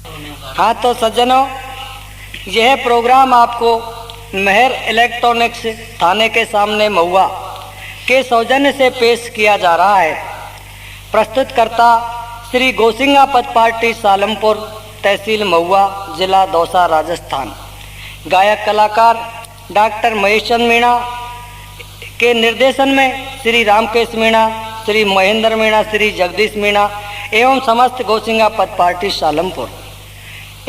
हाँ तो सज्जनों, यह प्रोग्राम आपको मेहर इलेक्ट्रॉनिक्स थाने के सामने महुआ के सौजन्य से पेश किया जा रहा है। प्रस्तुतकर्ता श्री गोसिंगा पद पार्टी सालमपुर, तहसील महुआ, जिला दौसा, राजस्थान। गायक कलाकार डॉक्टर महेश चंद मीणा के निर्देशन में श्री रामकेश मीणा, श्री महेंद्र मीणा, श्री जगदीश मीणा एवं समस्त गोसिंगा पद पार्टी सालमपुर।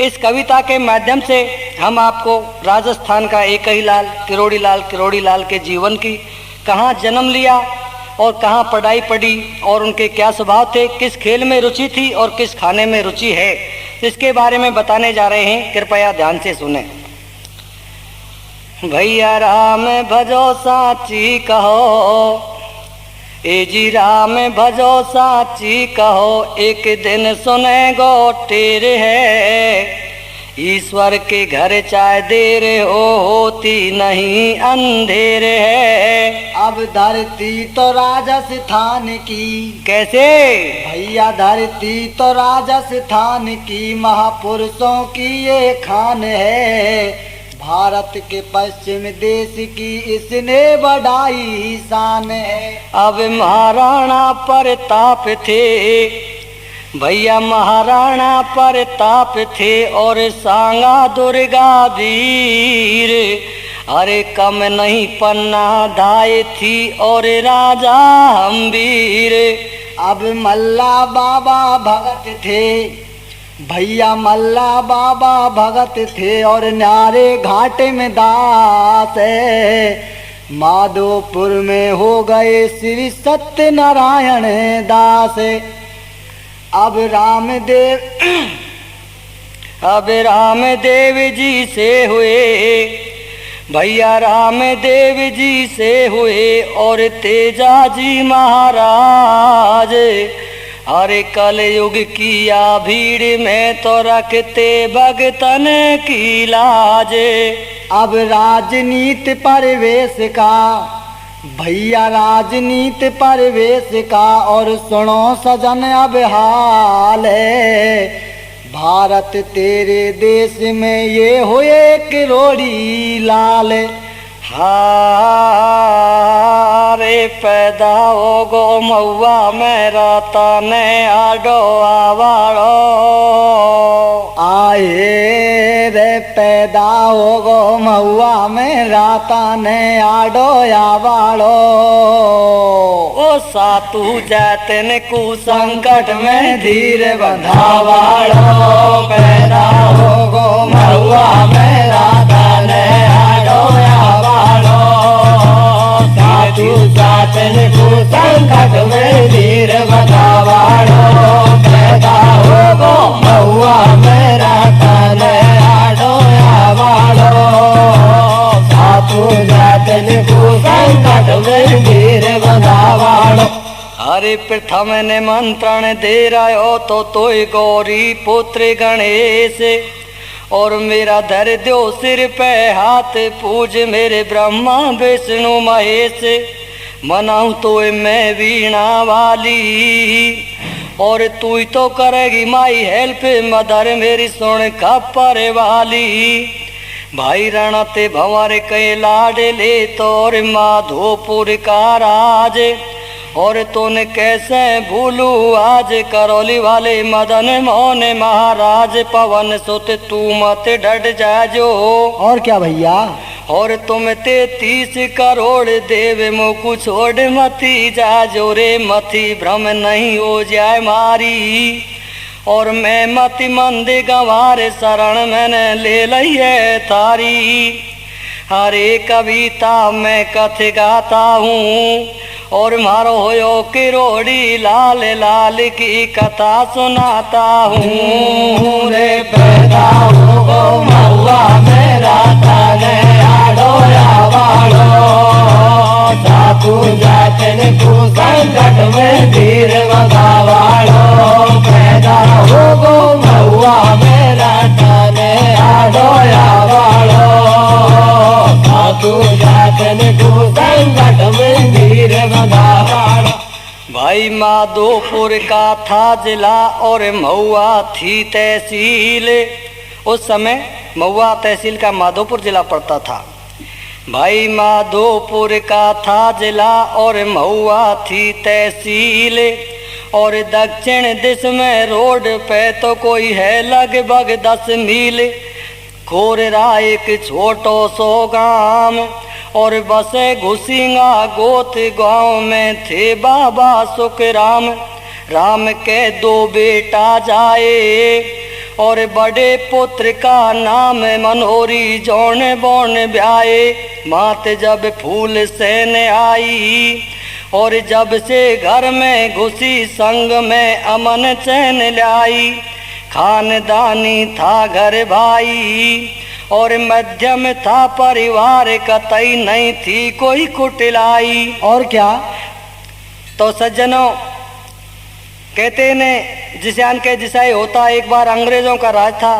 इस कविता के माध्यम से हम आपको राजस्थान का एक ही लाल किरोड़ी लाल के जीवन की, कहाँ जन्म लिया और कहाँ पढ़ाई पढ़ी और उनके क्या स्वभाव थे, किस खेल में रुचि थी और किस खाने में रुचि है, इसके बारे में बताने जा रहे हैं। कृपया ध्यान से सुने। भैया राम भजो साची कहो, ए जी राम भजो साची कहो, एक दिन सुने गो टेर है, ईश्वर के घर चाहे देर होती नहीं अंधेर है। अब धरती तो राजस्थान की, कैसे भैया धरती तो राजस्थान की, महापुरुषों की ये खान है, भारत के पश्चिम देश की इसने बढ़ाई शान है। अब महाराणा प्रताप थे, भैया महाराणा प्रताप थे और सांगा दुर्गा वीर, अरे कम नहीं पन्ना दाए थी और राजा हम्बीर। अब मल्ला बाबा भगत थे, भैया मल्ला बाबा भगत थे और न्यारे घाटे में दास है, माधोपुर में हो गए श्री सत्यनारायण दास। अब रामदेव जी से हुए, भैया रामदेव जी से हुए और तेजा जी महाराज, अरे कल युग किया भीड़ में तो रखते भगतन की लाज। अब राजनीति परिवेश का, भैया राजनीति परिवेश का और सुनो सजन अब हाल है, भारत तेरे देश में ये हुए किरोड़ी लाल। हारे पैदा हो गो महुआ मेरा तने आडो आवाड़ो, आए रे पैदा हो गो महुआ मेरा तने आडो आवाड़ो। ओ सातु जैतन को संकट में धीर बंधावाड़ो, पैदा हो गो महुआ मेरा तने आडो आवाड़ो, साधु सातन को संकट में धीर बंधावाड़ो, पैदा हो गो महुआ मेरा तने आडो आवाड़ो, साधु सातन को संकट में धीर बंधावाड़ो। हरि प्रथम ने मंत्रण दे रहो तो तोय गौरी पुत्र गणेश, और मेरा धर दो सिर पे हाथ, पूज मेरे ब्रह्मा विष्णु महेश, मनाऊं तो मैं वीणा वाली और तू ही तो करेगी माई हेल्प, मदर मेरी सुन खप्पर वाली। भाई रणते भंवर के लाडले तोर माधोपुर का राज, और तूने कैसे भूलू आज करौली वाले मदन मोहन महाराज, पवन सुत तू मत डट जाजो। और क्या भैया, और तुम 33 करोड़ देव मुकु छोड़ मती जाजो रे, मती भ्रम नहीं हो जाए मारी, और मैं मति मंद गंवार शरण मैंने ले लिये तारी। हरे कविता मैं कथ गाता हूँ और मारो होयो किरोड़ी लाल लाल की कथा सुनाता हूँ। रे पैदा हो गो महुआ मेरा तने आडो आवाड़ो, साधु जातन को संकट में धीर बंधावाड़ो, पैदा हो गो महुआ मेरा तने आडो आवाड़ो, साधु जातन को संकट में धीर बंधावाड़ो। भाई माधोपुर का था जिला और महुआ थी तहसील। उस समय महुआ तहसील का माधोपुर जिला पड़ता था। भाई माधोपुर का था जिला और महुआ थी तहसील, और दक्षिण दिश में रोड पे तो कोई है लगभग 10 मील। खोररा एक छोटो सो गांव और बसे घुसिंगा गोत गांव में थे बाबा सुखराम। राम के 2 बेटा जाए और बड़े पुत्र का नाम मनोरी जौन बौन ब्याए। मात जब फूल सेन आई और जब से घर में घुसी संग में अमन चैन लाई। खानदानी था घर भाई और मध्यम था परिवार, कतई नहीं थी कोई कुटिलाई। और क्या? तो सज्जनों कहते ने जिसान के जिसाई होता। एक बार अंग्रेजों का राज था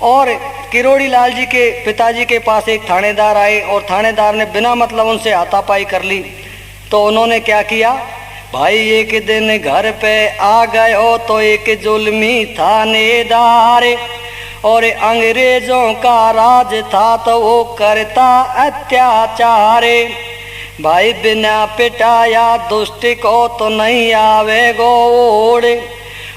और किरोड़ी लाल जी के पिताजी के पास एक थानेदार आए और थानेदार ने बिना मतलब उनसे हाथापाई कर ली। तो उन्होंने क्या किया, भाई एक दिन घर पे आ गए हो तो एक जुल्मी थानेदार और अंग्रेजों का राज था तो वो करता अत्याचार। भाई बिना पिटाया दुष्ट को तो नहीं आवे गोड़,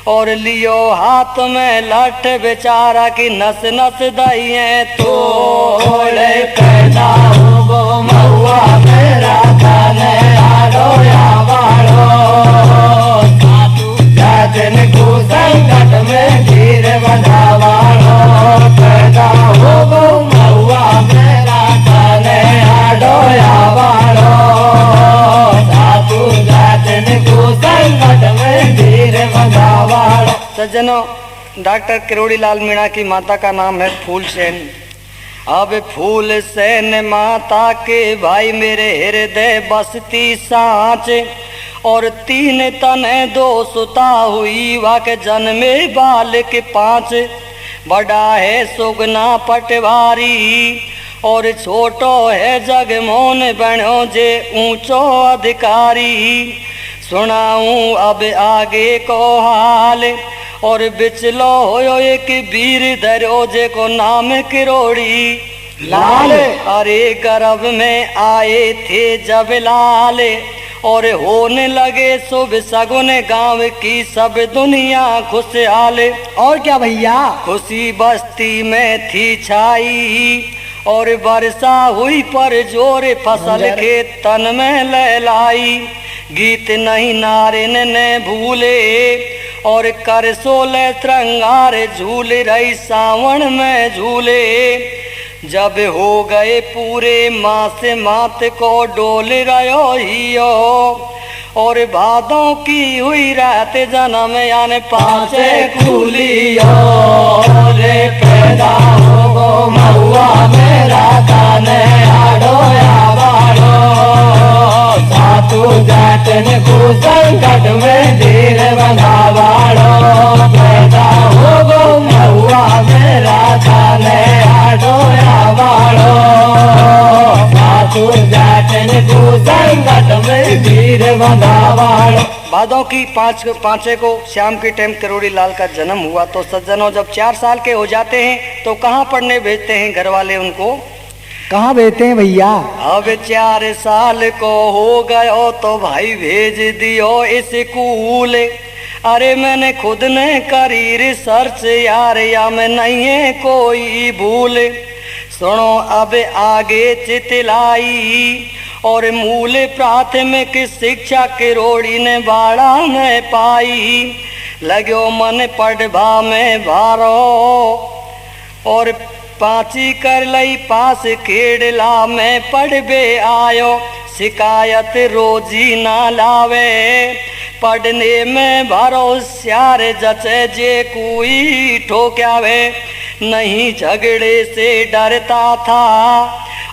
और लियो हाथ में लठ बेचारा की नस नस दइए तोड़े। पैदा हो गो महुआ मेरा थाने आड़ो या बाड़ो, जाजन को संकट में धीर बंधावाड़ो। पैदा हो गो महुआ मेरा थाने आड़ो या बाड़ो, जाजन को संकट में धीर बंधावाड़ो। सज्जनों डॉक्टर किरोड़ी लाल मीणा की माता का नाम है फूल सेन। अब फूल सेन माता के भाई मेरे हृदय बसती सांच, और 3 तन 2 सुता हुई वाके जन्मे बालक 5। बड़ा है सुगना पटवारी और छोटो है जगमोहन बनो जे ऊंचो अधिकारी। सुनाऊं अब आगे को हाल और बिचलो होयो एक वीर धरो जे को नाम किरोड़ी लाल। अरे गर्भ में आए थे जब लाल और होने लगे शुभ सगुन, गांव की सब दुनिया खुशहाल। और क्या भैया? खुशी बस्ती में थी छाई और वर्षा हुई पर जोर, फसल के तन में लहलाई। गीत नहीं नारिन ने भूले और कर सोले श्रृंगार, झूल रही सावन में झूले। जब हो गए पूरे मास मात को डोल रहो हियो, और भादों की हुई रात जन्म यान 5 कूलियो। रे पैदा हो गो महुआ मेरा थाने आड़ो या बाड़ो, सातु जाटन को संकट में धीर बंधावाड़ो। पैदा हो गो महुआ मेरा थाने आड़ो या बाड़ो, सातु जाटन को संकट में धीर बंधावाड़ो। भादों की 5 को शाम के टाइम किरोड़ी लाल का जन्म हुआ। तो सज्जनों जब 4 साल के हो जाते हैं तो कहाँ पढ़ने भेजते हैं घर वाले उनको? कहाँ भेजते हैं भैया? अब 4 साल को हो गयो तो भाई भेज दियो स्कूल। अरे मैंने खुद ने करी रिसर्च यार, या में नहीं है कोई भूल। सुनो अब आगे चितलाई और मूल प्राथमिक शिक्षा किरोड़ी ने बाड़ा में पाई। लगो मन पढ़वा में भारो और 5 कर लई पास, खेड़ला में पढ़बे आयो। शिकायत रोजी ना लावे, पढ़ने में भरोसियार जचे जे कोई ठोक्यावे। नहीं झगड़े से डरता था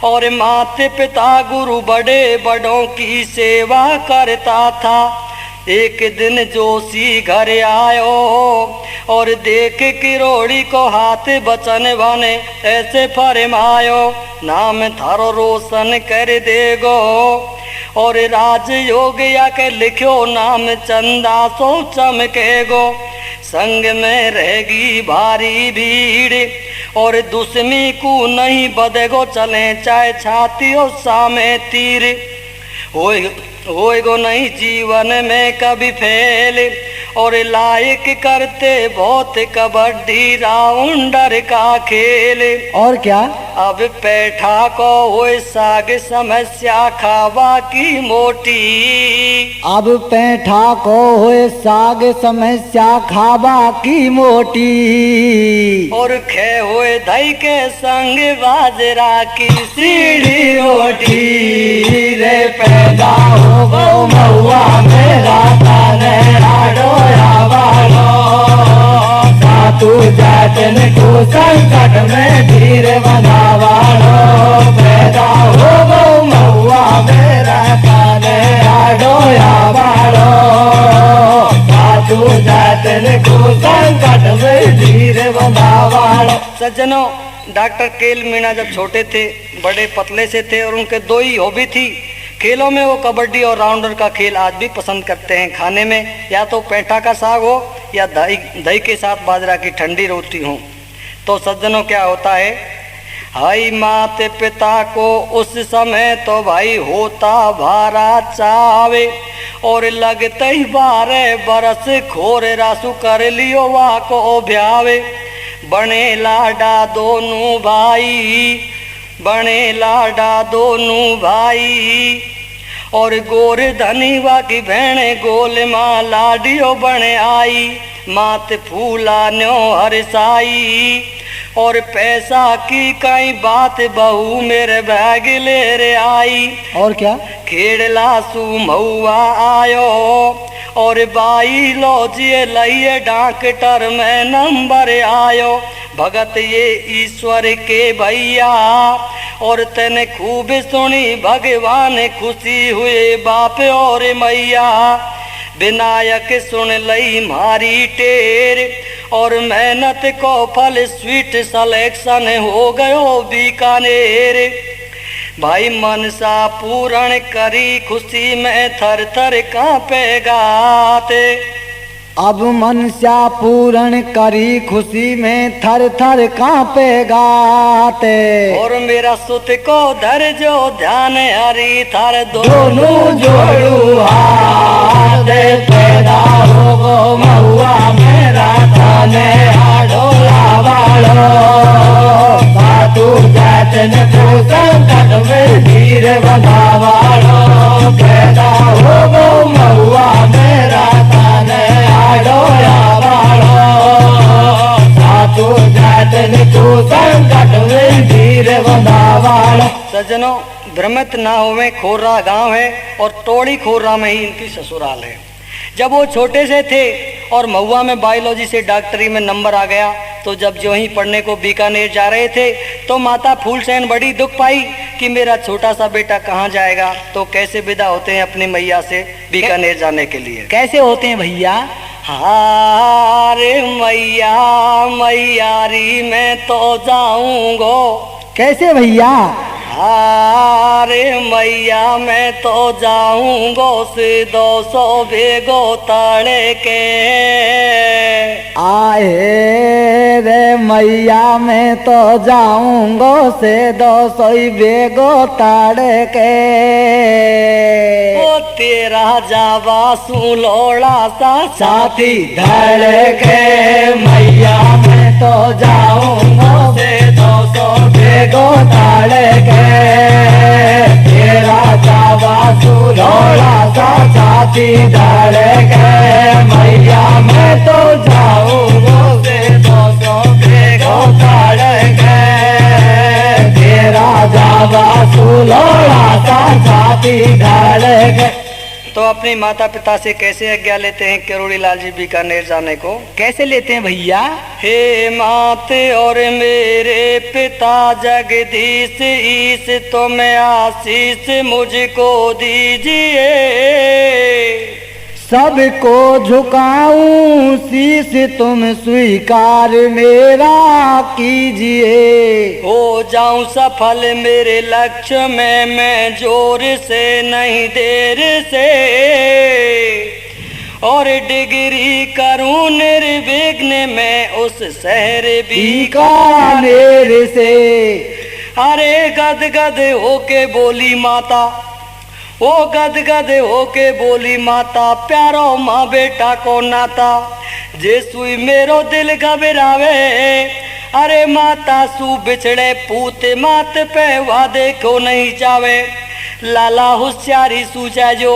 और माते पिता गुरु बड़े बड़ों की सेवा करता था। एक दिन जोशी घर आयो और देख किरोड़ी को हाथ बचन बने ऐसे फरमायो, नाम थारो रोशन कर देगो और राजयोग या के लिखो नाम चंदा सो चमकेगो। संग में रहेगी भारी भीड़ और दुश्मी को नहीं बदेगो, चले चाहे छाती और सामे तीर। होएगो नहीं जीवन में कभी फेल और लायक करते बहुत कबड्डी राउंडर का खेल। और क्या? अब पैठा को होए साग समस्या खावा की मोटी, अब पैठा को होए साग समस्या खावा की मोटी और खे होए दही के संग बाजरा की सीढ़ी रोटी। रे पैदा हो गो महुआ मेरा ताने आडोया वालो, सातु जातन को संकट में धीर बनावालो। पैदा हो गो महुआ मेरा ताने आडोया वालो, सातु जातन को संकट में धीर बनावालो। सज्जनों, डॉक्टर केल मीणा जब छोटे थे बड़े पतले से थे और उनके दो ही हॉबी थी खेलों में। वो कबड्डी और राउंडर का खेल आज भी पसंद करते हैं। खाने में या तो पैठा का साग हो या दही के साथ बाजरा की ठंडी रोटी हो। तो सज्जनों, क्या होता है, हाई माते पिता को उस समय तो भाई होता भारा चावे और लगते ही 12 बरस खोर रासु कर लियो वाह को ब्यावे। बने लाडा दोनों भाई, बने लाडा दोनों भाई और गोर धनीवा की भेणे गोल माँ लाडियो बने आई। मात फूला न्यो हरसाई और पैसा की कई बात बहू मेरे बैग ले रे आई। और क्या? खेड़ला सु महुआ आयो और बाई लोजिए लइए डॉक्टर में नंबर आयो। भगत ये ईश्वर के भैया और तने खूब सुनी भगवान खुशी हुए बाप और मैया। विनायक सुन लई मारी टेर और मेहनत को फल स्वीट सलेक्शन हो गयो बीकानेर। भाई मनसा पूर्ण करी खुशी में थर थर कांपे गाते। अब मनसा पूर्ण करी खुशी में थर थर कांपे गाते। और मेरा सुत को धर जो ध्यान हरी थार दोनों जोड़ू हाथ। पैदा हो गो महुआ मेरा ताने आडोला वालो, सातु जातन को संकट में धीर बनावालो। पैदा हो गो महुआ मेरा ताने आडोला वालो, सातु जातन को संकट में धीर बनावालो। सज्जनों, भ्रमित ना होवे, खोर्रा गांव है और टोड़ी खोर्रा में ही इनकी ससुराल है। जब वो छोटे से थे और महुआ में बायोलॉजी से डॉक्टरी में नंबर आ गया तो जब जो ही पढ़ने को बीकानेर जा रहे थे तो माता फूलसेन बड़ी दुख पाई कि मेरा छोटा सा बेटा कहाँ जाएगा। तो कैसे विदा होते हैं अपनी मैया से बीकानेर जाने के लिए? कैसे होते हैं भैया? हारे मैया मैयारी मैं तो जाऊंगो। कैसे भैया? अरे मैया मैं तो जाऊंगो से 200 बेगो तड़े के। आए रे मैया मैं तो जाऊंगो से 200 बेगो तड़े के। ओ तेरा जावा सुलोड़ा सा साथी धड़ के। मैया मैं तो जाऊंगो से 200 बेगो तड़े के। तेरा जावा सुलोड़ा सा साथी धड़ के। मैया मैं तो जाऊंगो से 200 बेगो तड़े के। तेरा जावा सुलोड़ा सा साथी धड़ के। तो अपनी माता पिता से कैसे आज्ञा लेते हैं किरोड़ी लाल जी बीकानेर जाने को? कैसे लेते हैं भैया? हे माते और मेरे पिता जगदीश ईश तुम्हें आशीष मुझको दीजिए। सबको झुकाऊं शीश तुम स्वीकार मेरा कीजिए। हो जाऊं सफल मेरे लक्ष्य में मैं जोर से नहीं देर से, और डिग्री करूं निर्विघ्न में उस शहर बीकानेर से। अरे गदगद होके बोली माता, ओ गदगद होके बोली माता, प्यारो माँ बेटा को नाता, जे सुई मेरो दिल घबरावे। अरे माता सू बिछड़े पूत मात पे वादे को नहीं जावे। लाला होशियारी सू जाजो,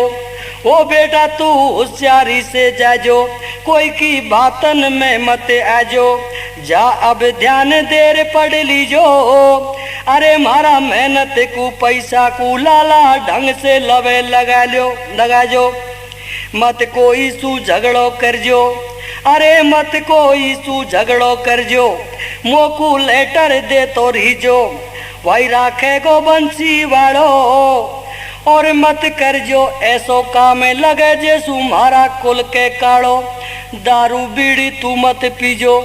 ओ बेटा तू होशियारी से जाजो, कोई की बातन में मत आजो। जा अब ध्यान देर पढ़ लीजो, अरे मारा मेहनत को पैसा को लाला ढंग से लवे लगा जो। मत कोई सू झगड़ो कर जो, अरे मत कोई सू झगड़ो कर जो, मोकू लेटर दे तो रहीजो। भाई राखे गो बंसी वालो, और मत कर जो ऐसो काम लगे जैसू मारा कुल के काड़ो। दारू बीड़ी तू मत पीजो,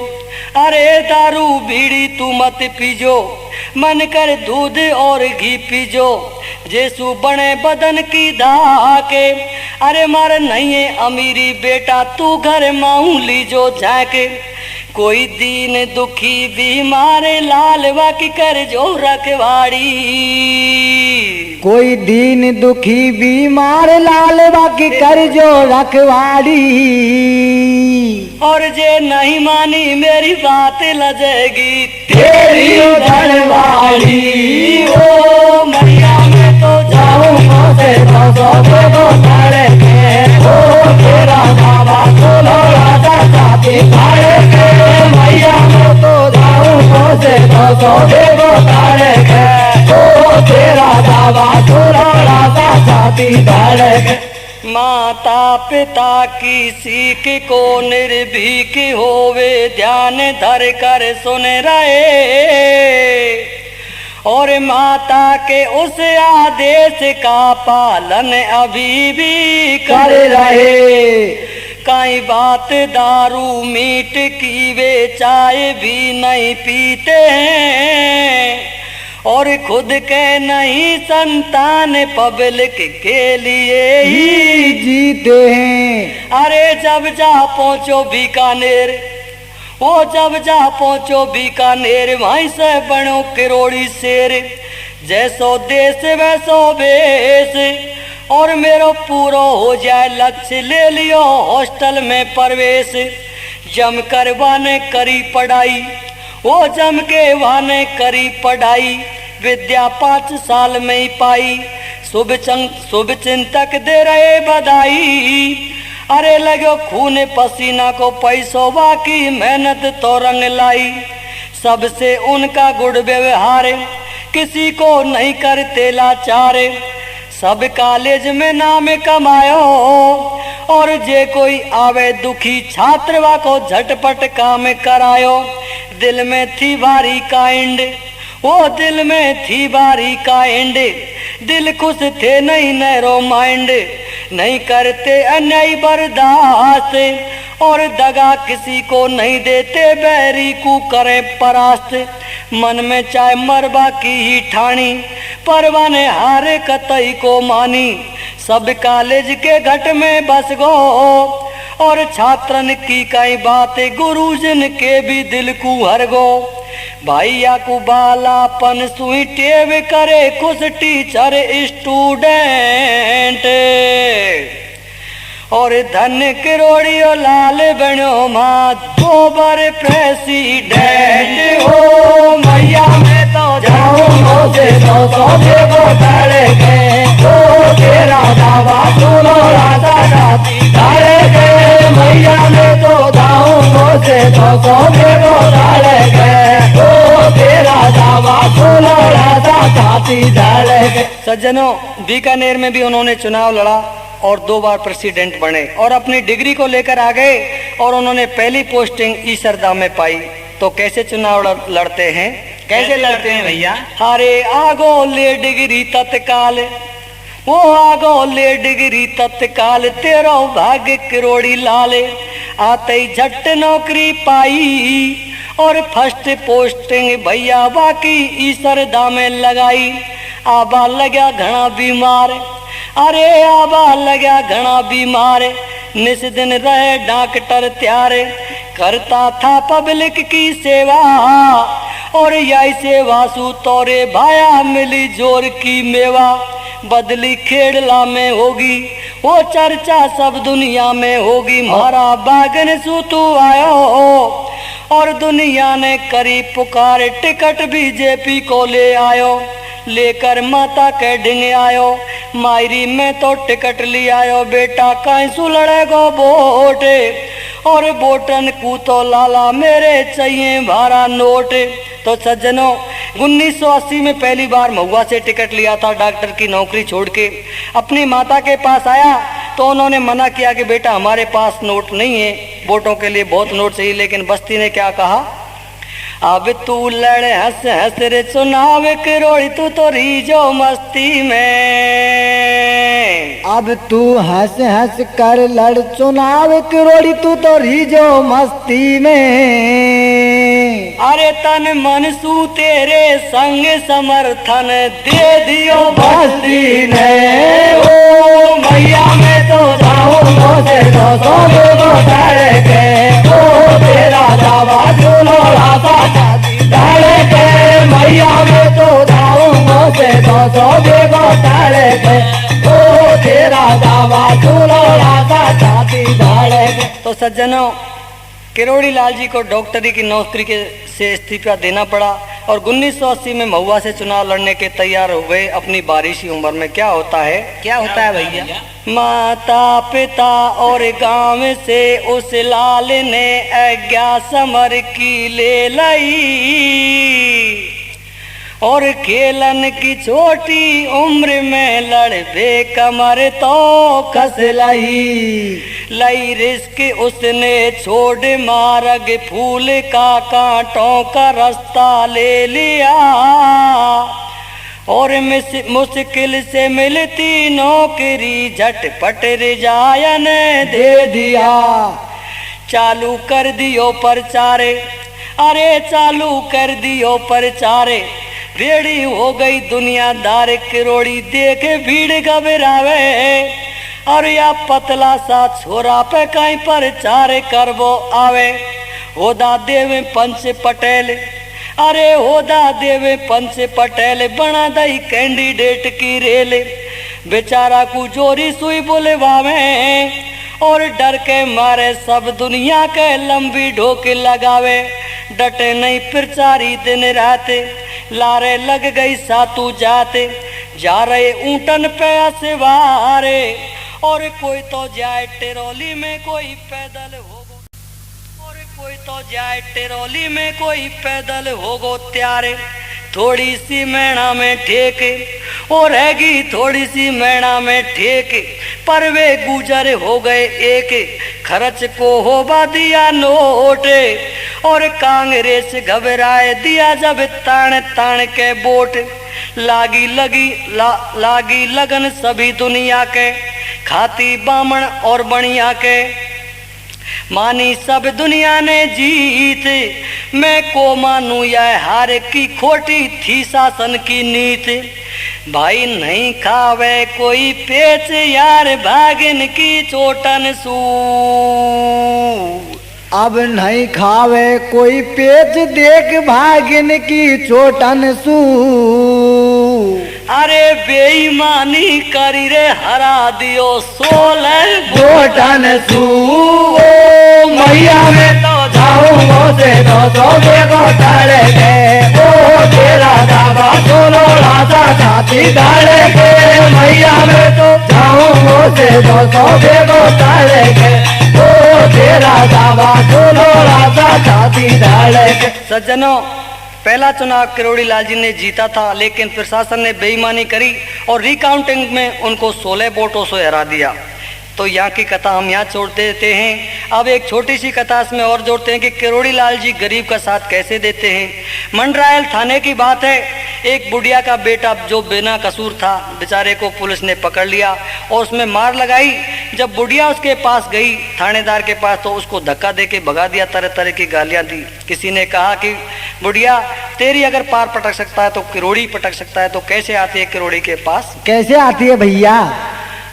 अरे दारू बीड़ी तू मत पीजो, मन कर दूध और घी पीजो, जैसू बने बदन की धाके। अरे मार नहीं है अमीरी बेटा तू घर माऊ लीजो जाके। कोई दीन दुखी बीमार लालवा की कर जो रखवाड़ी, कोई दीन दुखी बीमार लालवा की कर जो रखवाड़ी। और जे नहीं मानी मेरी बात लजेगी तेरी धनवाड़ी। ओ मैया मैं तो जाऊंगा से को तारे के, ओ तेरा बाबा सुनो राजा साथी तारे के। मैया मैं तो जाऊंगा से को तारे के, ओ तेरा बाबा सुनो राजा साथी तारे के। माता पिता की सीख को निर्भीक होवे ध्यान धर कर सुन रहे, और माता के उस आदेश का पालन अभी भी कर रहे। कई बात दारू मीट की वे चाय भी नहीं पीते हैं, और खुद के नहीं संतान पब्लिक के लिए ही जीते हैं। अरे जब जा पहुंचो बीकानेर, वो जब जा पहुंचो बीकानेर, वहीं से बनो किरोड़ी शेर। जैसो देश वैसो वेश, और मेरो पूरा हो जाए लक्ष्य ले लियो हॉस्टल में प्रवेश। जम कर वाने करी पढ़ाई, वो जम के वाने करी पढ़ाई, विद्या 5 साल में ही पाई। शुभ चिंतक दे रहे बधाई, अरे लगो खून पसीना को पैसों बाकी मेहनत तो रंग लाई। सबसे उनका गुड व्यवहार, किसी को नहीं करते लाचार। सब कॉलेज में नाम कमायो, और जे कोई आवे दुखी छात्रवा को झटपट काम करायो। दिल में थी भारी काइंड, वो दिल में थी भारी काइंड, दिल खुश थे नहीं नैरो माइंड। नहीं करते अन्याय बर्दाश्त, और दगा किसी को नहीं देते बैरी को करे परास्त। मन में चाहे मरबा की ही ठानी, परवाने हारे कतई को मानी। सब कॉलेज के घट में बस गो, और छात्रन की कई बातें गुरुजन के भी दिल को हर गो। भैया को बालापन सुई टेव करे खुश टीचर स्टूडेंट, और धन किरोड़ियो लाल बनो माँ गोबर प्रेसिडेंट। हो मैया मैं तो जाऊँ से तो देवो तारे के, ओ तेरा बाबा सुनो राजा जाती तारे के। मैया मैं तो जाऊँ से तो देवो तारे के, ओ तेरा बाबा सुनो राजा जाती तारे के। सज्जनों, बीकानेर में भी उन्होंने चुनाव लड़ा और 2 बार प्रेसिडेंट बने, और अपनी डिग्री को लेकर आ गए, और उन्होंने पहली पोस्टिंग ईसरदा में पाई। तो कैसे चुनाव लड़ते हैं, कैसे लड़ते हैं भैया? अरे आगो ले डिग्री तत्काल, वो आगो ले डिग्री तत्काल तेरो भाग्य किरोड़ी लाले आते ही झट नौकरी पाई और फर्स्ट पोस्टिंग भैया बाकी ईसर दामे लगाई। आबा लगा घना बीमार, अरे आबा लगा घना बीमार, निस दिन रहे डॉक्टर तैयार, करता था पब्लिक की सेवा और यही सेवा सु तोरे भाया मिली जोर की मेवा। बदली खेड़ला में होगी वो चर्चा सब दुनिया में होगी, मारा बागन सु तू आयो और दुनिया ने करी पुकार, टिकट बीजेपी को ले आयो, लेकर माता के ढिंग आयो, मायरी में तो टिकट ले आयो, बेटा कैसू लड़ेगो वोट और वोटन को तो लाला मेरे चाहिए भारा नोट। तो सज्जनों 1980 में पहली बार महुआ से टिकट लिया था, डॉक्टर की नौकरी छोड़ के अपनी माता के पास आया तो उन्होंने मना किया कि बेटा हमारे पास नोट नहीं है, वोटों के लिए बहुत नोट चाहिए। लेकिन बस्ती ने क्या कहा, अब तू लड़ हंस हंस रे चुनाव किरोड़ी तू तो रीजो मस्ती में। अब तू हंस हंस कर लड़ चुनाव किरोड़ी तू तो रीजो मस्ती में। अरे तन मन सू तेरे संग समर्थन दे दियो बस्ती ने। ओ मैया मैं तो जाऊं से तो सोने के ओ तेरा दावा सुनो राता के मैया में तो जाऊं से तो सोने के ओ तेरा दावा सुनो राता चाहती धाड़े के। तो सज्जनों किरोड़ी लाल जी को डॉक्टरी की नौकरी के से इस्तीफा देना पड़ा और 1980 में महुआ से चुनाव लड़ने के तैयार हो गए अपनी बारिशी उम्र में। क्या होता है भैया, माता पिता और गांव से उस लाल ने आज्ञा समर की ले लाई और खेलन की छोटी उम्र में लड़बे कमर तो कस लई रिस्क उसने छोड़ मार्ग फूल का कांटों का रास्ता ले लिया और मुश्किल से मिलती नौकरी झटपट रिजायन दे दिया। चालू कर दियो प्रचारे, अरे चालू कर दियो प्रचारे, बेड़ी हो गई दुनियादार किरोड़ी देख भीड़ घबरावे और या पतला सा छोरा पे कहीं प्रचार करवो आवे। होदा देव पंच पटेल, अरे होदा देव पंच पटेल बना दई कैंडिडेट की रेल, बेचारा को जोरी सुई बुलवावे और डर के मारे सब दुनिया के लंबी ढोक लगावे। डटे नहीं प्रचारी दिन रात, लारे लग गई सातू जाते, जा रहे ऊंटन पे असवारे और कोई तो जाए टेरोली में कोई पैदल होगो, और कोई तो जाए टेरोली में कोई पैदल होगो त्यारे। थोड़ी सी मैणा में ठेक और रहेगी थोड़ी सी मैणा में ठेक, पर वे गुजर हो गए एक, खर्च को होबा दिया नोट और कांग्रेस घबराए दिया जब तान तान के वोट। लागी लगन सभी दुनिया के, खाती बामण और बनिया के, मानी सब दुनिया ने जीत, मैं को मानू यह हार की खोटी थी शासन की नीत। भाई नहीं खावे कोई पेच यार भागिन की चोटन सू, अब नहीं खावे कोई पेच देख भागिन की चोटन सू। अरे बेईमानी करी रे हरा दियो 16 चोटन सू। मैया में तो जाऊंगो से तो सोगे को ताड़े के ओ तेरा दावा सुनो राजा छाती ताड़े के। मैया में तो जाऊंगो से तो सोगे को ताड़े के ओ तेरा दावा सुनो राजा छाती ताड़े के। सज्जनों पहला चुनाव किरोड़ी लाल जी ने जीता था, लेकिन प्रशासन ने बेईमानी करी और रिकाउंटिंग में उनको 16 वोटों से हरा दिया। तो यहाँ की कथा हम यहाँ छोड़ देते हैं। अब एक छोटी सी कथा इसमें और जोड़ते हैं कि किरोड़ी लाल जी गरीब का साथ कैसे देते हैं। मंडरायल थाने की बात है एक बुढ़िया का बेटा जो बिना कसूर था, बेचारे को पुलिस ने पकड़ लिया और उसमें मार लगाई। जब बुढ़िया उसके पास गई, थानेदार के पास, तो उसको धक्का दे के भगा दिया, तरह तरह की गालियां दी। किसी ने कहा कि बुढ़िया तेरी अगर पार पटक सकता है तो किरोड़ी पटक सकता है, तो कैसे आती है किरोड़ी के पास? कैसे आती है भैया?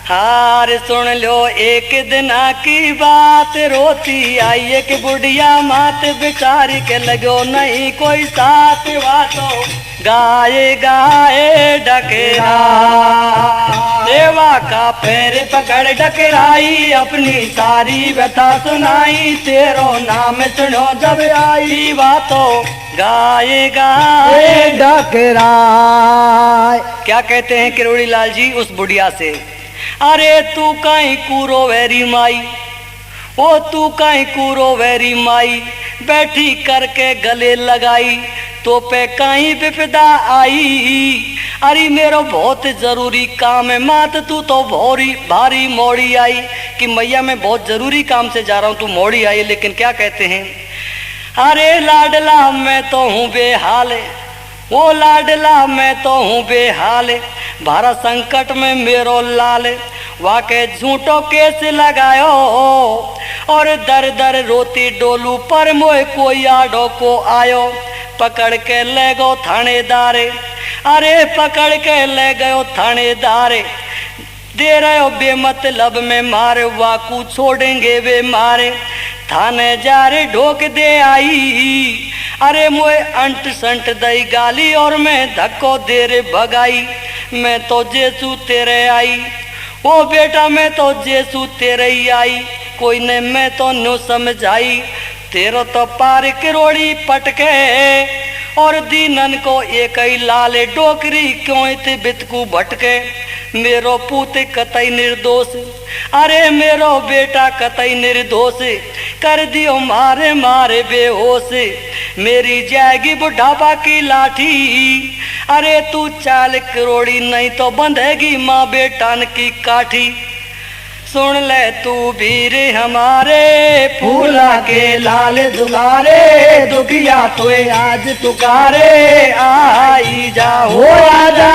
हार सुन लो एक दिन की बात, रोती आई एक बुढ़िया मात, बेचारी के लगो नहीं कोई साथ, वातो गाए गाए डकेरा, देवा का पैर पकड़ डकराई, अपनी सारी व्यथा सुनाई, तेरो नाम सुनो जब आई, वातो गाए गाए डकरा। क्या कहते हैं किरोड़ी लाल जी उस बुढ़िया से? अरे तू कहीं कूरो वेरी माई, ओ तू कहीं कूरो वेरी माई, बैठी करके गले लगाई, तो पे कहीं विपदा आई, अरे मेरो बहुत जरूरी काम है मात, तू तो भारी मोड़ी आई, कि मैया मैं बहुत जरूरी काम से जा रहा हूँ, तू मोड़ी आई। लेकिन क्या कहते हैं? अरे लाडला मैं तो हूँ बेहाल, वो लाडला मैं तो हूँ बेहाल, भारत संकट में मेरो लाल, वाके झूठो केस लगायो, और दर दर रोती डोलू पर मोए कोई आडो को आयो, पकड़ के ले गो थानेदारे, अरे पकड़ के ले गयो थानेदारे, दे रहे हो बेमतलब में मारे, वाकू छोड़ेंगे वे मारे, थाने जा रे ढोक दे आई, अरे मोए अंट संट दई गाली, और मैं धक्को दे रे भगाई, मैं तो जेसू तेरे आई, ओ बेटा मैं तो जेसू तेरे ही आई, कोई ने मैं तो न्यू समझाई, तेरो तो पार किरोड़ी पटके, और दीनन को एक ही लाले, डोकरी क्यों इत बितकू भटके, मेरो पूत कतई निर्दोष, अरे मेरो बेटा कतई निर्दोष, कर दियो मारे मारे बेहोश, मेरी जाएगी बुढ़ापा की लाठी, अरे तू चाल करोड़ी नहीं तो बंधेगी माँ बेटान की काठी, सुन ले तू वीर हमारे, फूला के लाल दुलारे, दुखिया तोए आज तुकारे, आई जा हो आजा,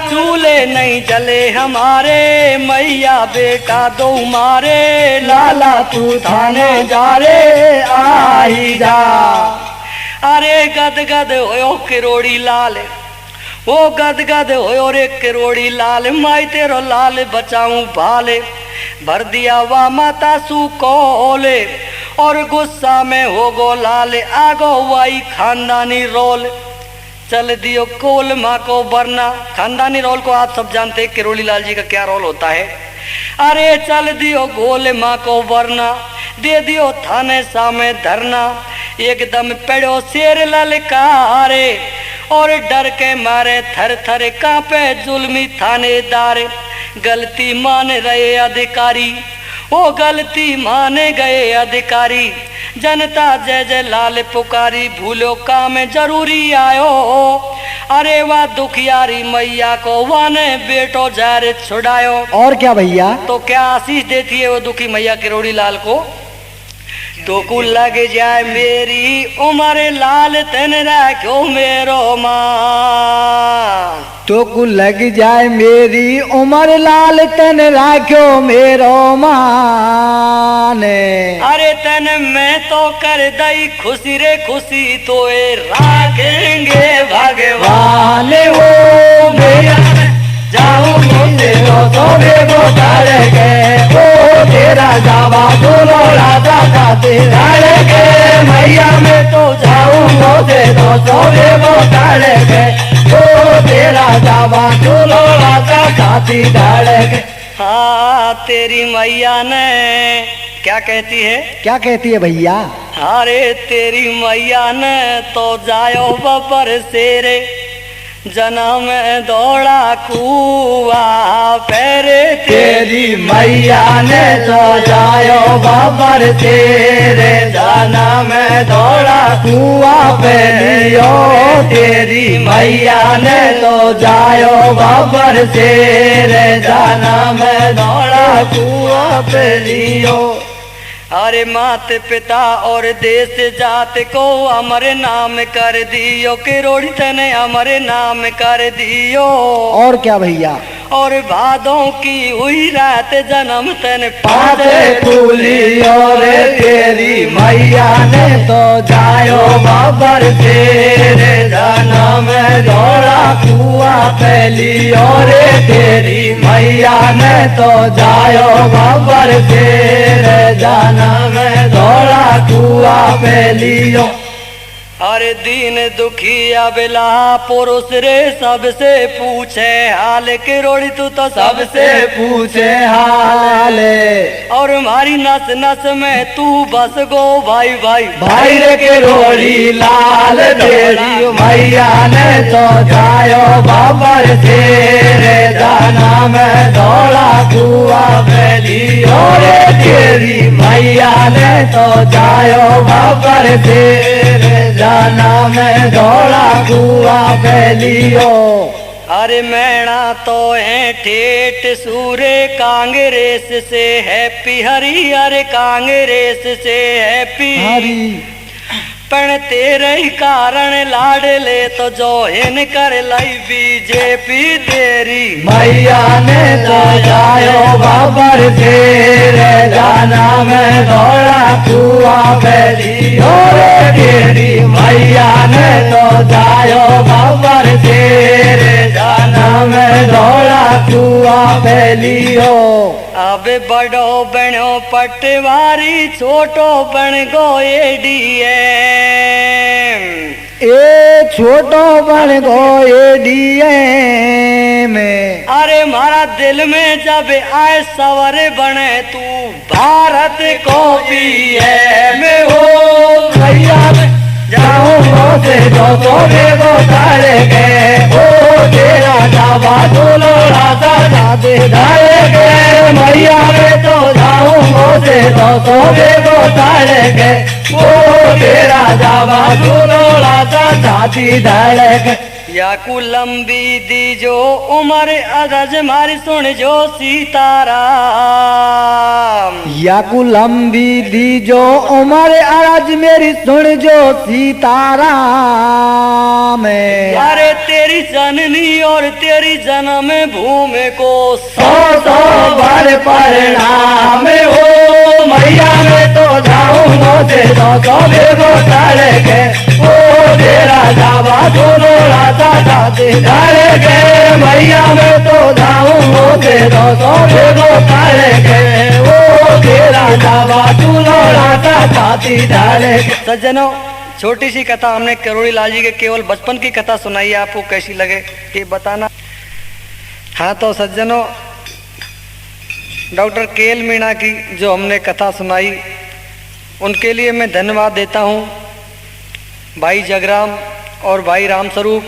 चूल्हे नहीं जले हमारे, मैया बेटा दो मारे, लाला तू थाने जा रे, आई जा। अरे गद गद हो किरोड़ी लाल, वो गद गद हो रे किरोड़ी लाल, माई तेरो लाल बचाऊं भाले, भर दिया वा माता सू कोले, और गुस्सा में हो गो लाल, आगो वाई खानदानी रोल, चल दियो कोल माँ को बरना। खानदानी रोल को आप सब जानते हैं किरोड़ी लाल जी का क्या रोल होता है। अरे चल दियो गोल माँ को वरना, दे दियो थाने सामे धरना, एकदम पड़ो शेर ललकारे, और डर के मारे थर थर कांपे जुल्मी थानेदार, गलती मान रहे अधिकारी, वो गलती माने गए अधिकारी, जनता जय जय लाल पुकारी, भूलो काम जरूरी आयो, अरे वाह दुखियारी मैया को वाने बेटो जार छुड़ायो। और क्या भैया? तो क्या आशीष देती है वो दुखी मैया किरोड़ी लाल को? तो को लग जाए मेरी उम्र लाल तन रखो मेरो मान, तो को लग जाए मेरी उम्र लाल तन राख्यो मेरो मान, अरे तन में तो कर दई खुशी रे खुशी, तो राखेंगे भगवान वो मेरा जाऊं तेरो सोबे को के, ओ तेरा जावा दोनों राजा का तेरा के, मैया में तो जाऊंगा तेरो सोबे को के, ओ तेरा जावा दोनों राजा का तेरा के। हाँ तेरी मैया ने क्या कहती है? क्या कहती है भैया? अरे तेरी मैया ने तो जायो बबर शेरे, जन्म दौड़ा कुआ पैरे, तेरी मैया ने तो जायो बाबर तेरे, जन्म दौड़ा कुआ पैरियो, तेरी मैया ने तो जायो बाबर तेरे, जन्म दौड़ा कुआ पैरियो। अरे मात पिता और देश जात को अमर नाम कर दियो, किरोड़ी तने अमर नाम कर दियो। और क्या भैया? और भादों की हुई रात जन्म तन पाते फूली और तेरी मैया ने तो जायो बाबर तेरे जन्म दौड़ा कुआ पहली और तेरी मैया ने तो जायो बाबर तेरे जन्म दौड़ा कुआ पहलियो। अरे दीन दुखी अबला पुरुष रे सबसे पूछे हाल, किरोड़ी तू तो सबसे पूछे हाल। और हमारी नस नस में तू बस गो भाई भाई भाई रे किरोड़ी लाल तेरी मैया ने तो जायो बाबर तेरे जाना में दौड़ा कुआ पहली और तेरी मैया ने तो जायो बाबर तेरे जाना में दौड़ा कुआ पहलियो। अरे मैणा तो है ठेठ सूरे कांग्रेस से हैप्पी हरी, अरे कांग्रेस से हैप्पी हरी। पण तेरे ही कारण लाड ले तो जो इन कर लाई बीजेपी तेरी मैया ने तो जायो बाबर तेरे जाना में दौड़ा कुआ पहली और तेरी मैया ने तो जायो बाबर तेरे जाना में दौड़ा कुआ पहलियो। अब बड़ो बनो पटवारी छोटो बन गो एडीएम, ए छोटो बन गो एडीएम। अरे मारा दिल में जब आए सवर बने तू भारत को पीएम हो। भैया जाऊंगो से तो बेगो तारे के ओ तेरा जावा बोलो राजा दादे धारे के मैया में तो जाऊंगो से तो बेगो तारे के ओ तेरा जावा बोलो राजा दादी धारे के। या को लंबी दी जो उम्र अरज मारी सुन जो सीताराम, या को लंबी दी जो उम्र अरज मेरी सुन जो सीताराम। अरे तेरी जननी और तेरी जन्म भूमि को सौ सौ बार प्रणाम हो। मैया में तो जाऊंगो से तो बेगो तारे के ओ तेरा जावा दोनों राजा दादे धारे के मैया में तो जाऊंगो से तो बेगो तारे के ओ तेरा जावा दोनों राजा दादी धारे के। सज्जनों, छोटी सी कथा हमने किरोड़ी लाल जी के केवल बचपन की कथा सुनाई है, आपको कैसी लगे ये बताना। हाँ तो सज्जनों, डॉक्टर केएल मीणा की जो हमने कथा सुनाई उनके लिए मैं धन्यवाद देता हूँ। भाई जगराम और भाई रामस्वरूप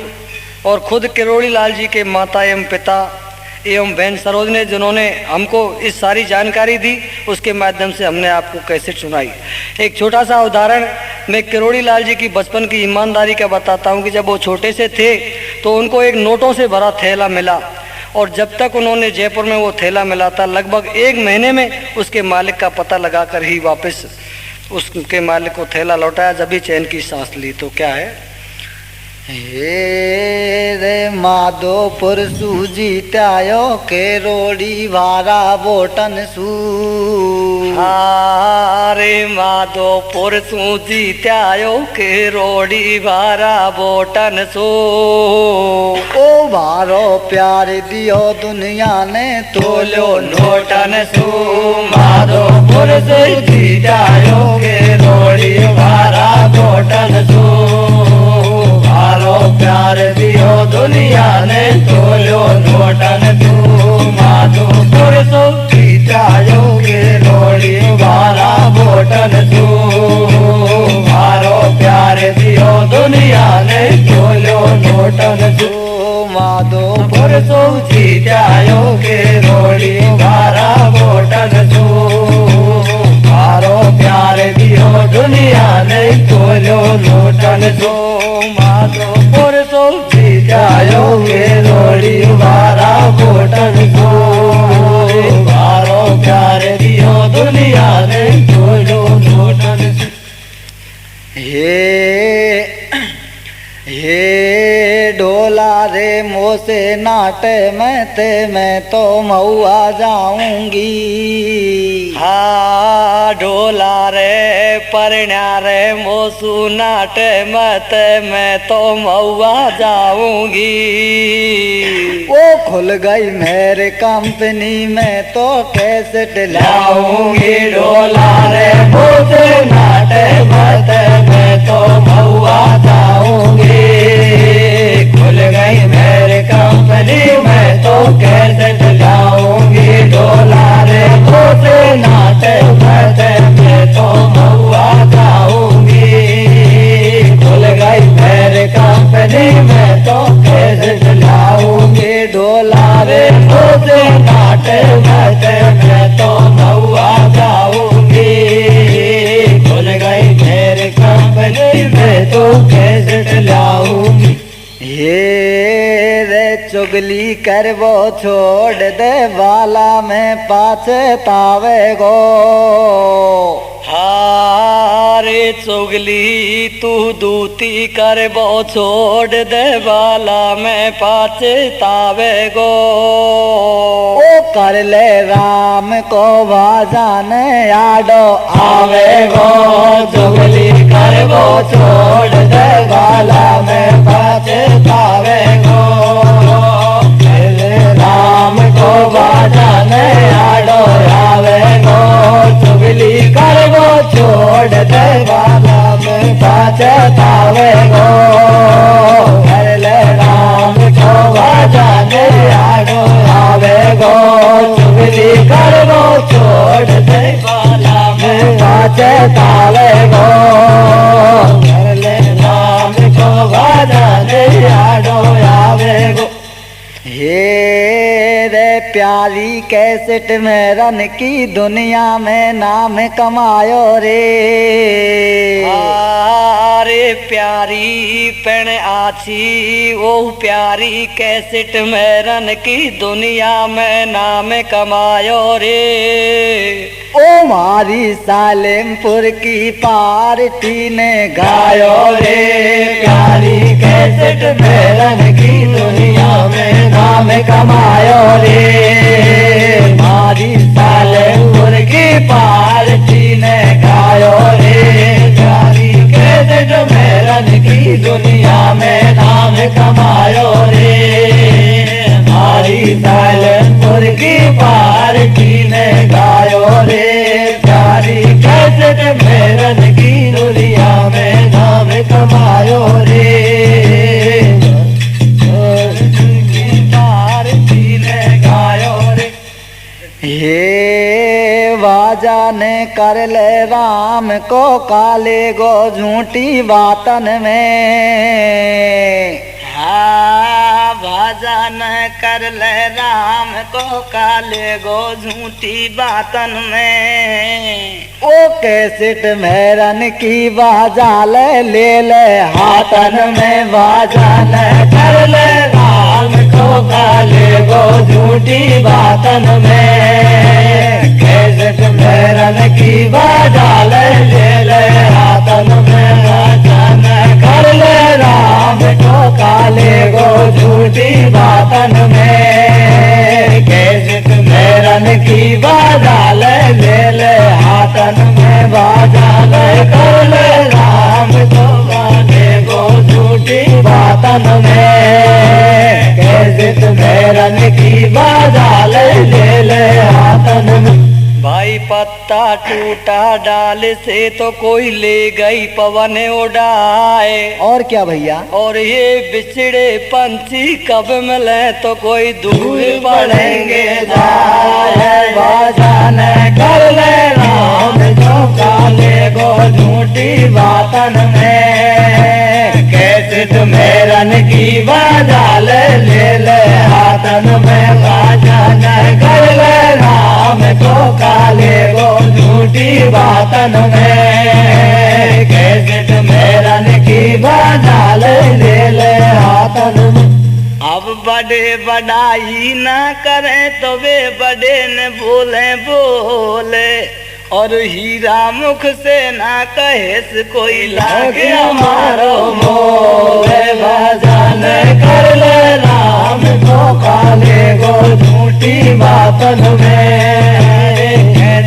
और खुद किरोड़ी लाल जी के माता एवं पिता एवं बहन सरोज ने जिन्होंने हमको इस सारी जानकारी दी, उसके माध्यम से हमने आपको कैसेट सुनाई। एक छोटा सा उदाहरण मैं किरोड़ी लाल जी की बचपन की ईमानदारी का बताता हूँ कि जब वो छोटे से थे तो उनको एक नोटों से भरा थैला मिला और जब तक उन्होंने जयपुर में वो थैला मिला था लगभग 1 महीने में उसके मालिक का पता लगाकर ही वापस उसके मालिक को थैला लौटाया, जब भी चैन की सांस ली। तो क्या है, हे रे माधोपुर सूजी त्यायो किरोड़ी भारा बोटन सू। रे माधोपुर सूजी त्यायो किरोड़ी भारा बोटन सो। ओ भारो प्यार दियो दुनिया ने तोलो नोटन सो। माधोपुर सूजी त्यायो किरोड़ी भारा बोटन सो। भारो प्यार दियो दुनिया ने तोलो नोटन सो। माधोपुर सूजी त्यायो किरोड़ी भारा बोटन सो। भारो प्यार दियो दुनिया ने तोलो नोटन सो। माधोपुर सूजी त्यायो किरोड़ी भारा बोटन सो। भारो प्यार दियो दुनिया ने तोलो नोटन सो। माधोपुर सूजी त्यायो किरोड़ी भारा बोटन सो। भारो प्यार दियो दुनिया ने तोलो हे ढोला रे मोसे नाट मैं तो महुआ जाऊंगी। हा ढोला रे परण्या रे मोसू नाट मत मैं तो महुआ जाऊंगी। वो खुल गई मेरे कंपनी में तो कैसेट लाऊंगी। ढोला रे मोसे नाट मत मैं तो महुआ जाऊंगी। खुल गई मेरे कंपनी में तो कैसेट लाऊंगी। ढोला रे मोसे नाट मत मैं तो महुआ जाऊंगी। खुल गई मेरे कंपनी में तो कैसेट लाऊंगी। ढोला रे मोसे नाट मत मैं तो महुआ जाऊंगी। खुल गई मेरे कंपनी में तो कैसेट लाऊंगी। ये रे चुगली कर वो छोड़ दे वाला में पछतावे गो। हारे चुगली तू दूती कर बो छोड़ दे वाला मैं पछतावे गो। ओ कर ले राम को भाजान आडो आवे गो। चुगली कर बो छोड़ दे वाला मैं पछतावे गो। राम को भाजान आडो आवे गो। चुगली कर वो छोड़ दे वाला में पछतावे गो। कर ले राम को भजन आडो आवे गो। चुगली कर वो छोड़ दे वाला में पछतावे गो। कर ले राम को भजन आडो आवे गो। हे रे प्यारी कैसेट में रन की दुनिया में नाम कमायो रे। अरे प्यारी पेण आछी वो प्यारी कैसेट में रन की दुनिया में नाम कमायो रे। ओ मारी सालेमपुर की पार्टी ने गायो रे। प्यारी कैसेट में रन की दुनिया में नाम कमायो रे। मारी सालेमपुर की पार्टी ने गायो रे। प्यारी कैसेट में रन की दुनिया में नाम कमायो रे। मारी सालेमपुर की पार्टी ने गायो रे। प्यारी कैसेट में रन की दुनिया में नाम कमायो रे। हे वाजा ने कर ले राम को काले गो झूठी बातन में। हाँ भजन कर ले राम को काले गो झूठी बातन में। ओ कैसेट मेरन की बाजा ले ले हाथन में। भजन कर ले राम को काले गो झूठी बातन में। कैसेट मेरन की बाजा ले ले हाथन में। भजन कर ले राम को काले गो झूठी बातन में। कैसेट मेरन की बाजा ले ले हाथन में। भजन कर ले राम को काले गो झूठी बातन में। कैसेट मेरन की बाजा ले ले हाथन में। भाई पत्ता टूटा डाल से तो कोई ले गई पवन उड़ाए। और क्या भैया? और ये बिछड़े पंछी कब मिले तो कोई दूर पड़ेंगे जाए। भजन कर ले राम जो काले गो झूठी बातन में। कैसेट मेरन की बाजा ले ले हाथन में। भजन कर ले राम को काले गो झूठी बातन में। कैसेट मेरन की बाजा ले ले हाथन में। अब बड़े बड़ाई ना करें तो वे बड़े न बोले बोले। और हीरा मुख से ना कहेस कोई लागे हमारो मोह भजन कर ले राम को काले गो झूठी बातन में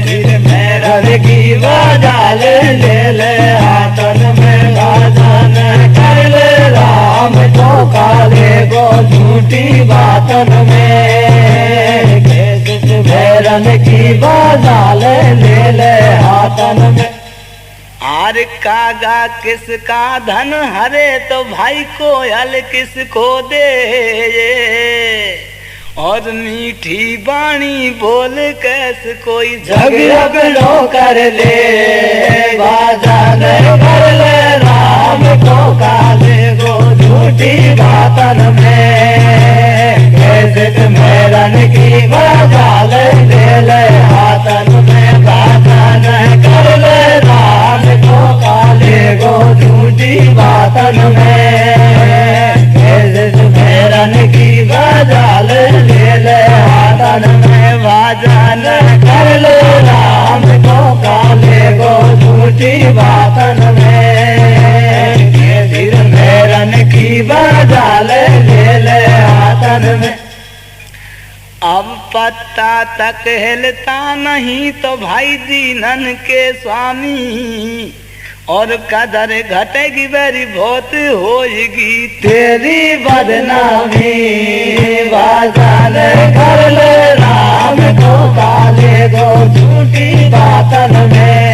धीर मेरन की बाजाल ले ले हाथन में भजन कर ले राम को काले गो झूठी बातन में भैरन की बाजाल ले ले हाथन में। आर कागा किसका धन हरे तो भाई कोयल किसको दे और मीठी बाणी बोल कैसे कोई झगड़ो कर ले बाजान कर ले राम को काले गो झूठी बातन में कैसे मेरन की बाजाल ले ले हाथन में बाजान कर ले राम को काले गो झूठी बातन में कैसे मेरन की बाजाल ले ले हाथन में बाजान कर ले राम को काले गो झूठी बातन में धीर मेरन की बाजाल ले ले हाथन में। अब पत्ता तक हिलता नहीं तो भाई दीनन के स्वामी और कदर घटेगी बेरी बहुत होएगी तेरी बदनामी बाजान कर ले राम को काले गो झूठी बातन में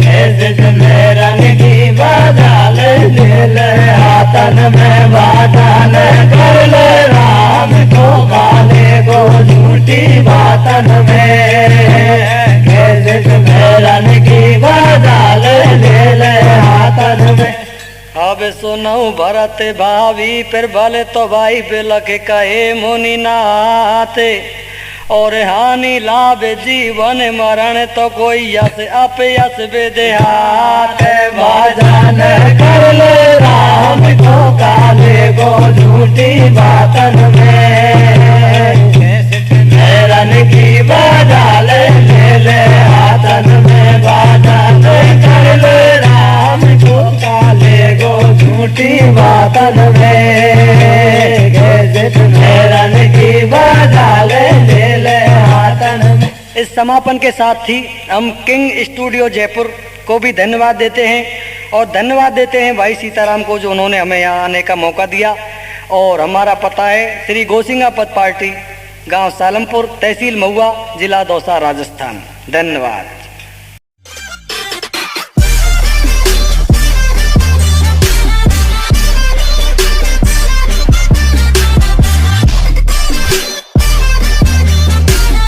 कैसे मेरन की बाजाल ले ले हाथन में बाजान कर ले राम को काले गो झूठी बातन में कैसे मेरन की बाजाल ले ले हाथन में। अब सुनऊ भरत भावी फिर भले तो भाई बिलख कहे मुनिनाथ और हानि लाभ जीवन मरण तो कोई यस अपयस विदेहात बाजान कर ले राम को काले गो झूठी बातन में मेरन की बाजाल ले ले हाथन में बाजान कर ले राम को काले गो झूठी बातन में कैसे मेरन की बाजाल ले ले हाथन में। इस समापन के साथ ही हम किंग स्टूडियो जयपुर को भी धन्यवाद देते हैं और धन्यवाद देते हैं भाई सीताराम को जो उन्होंने हमें यहाँ आने का मौका दिया। और हमारा पता है श्री गोसिंगा पद पार्टी, गांव सालमपुर, तहसील महुआ, जिला दौसा, राजस्थान। धन्यवाद।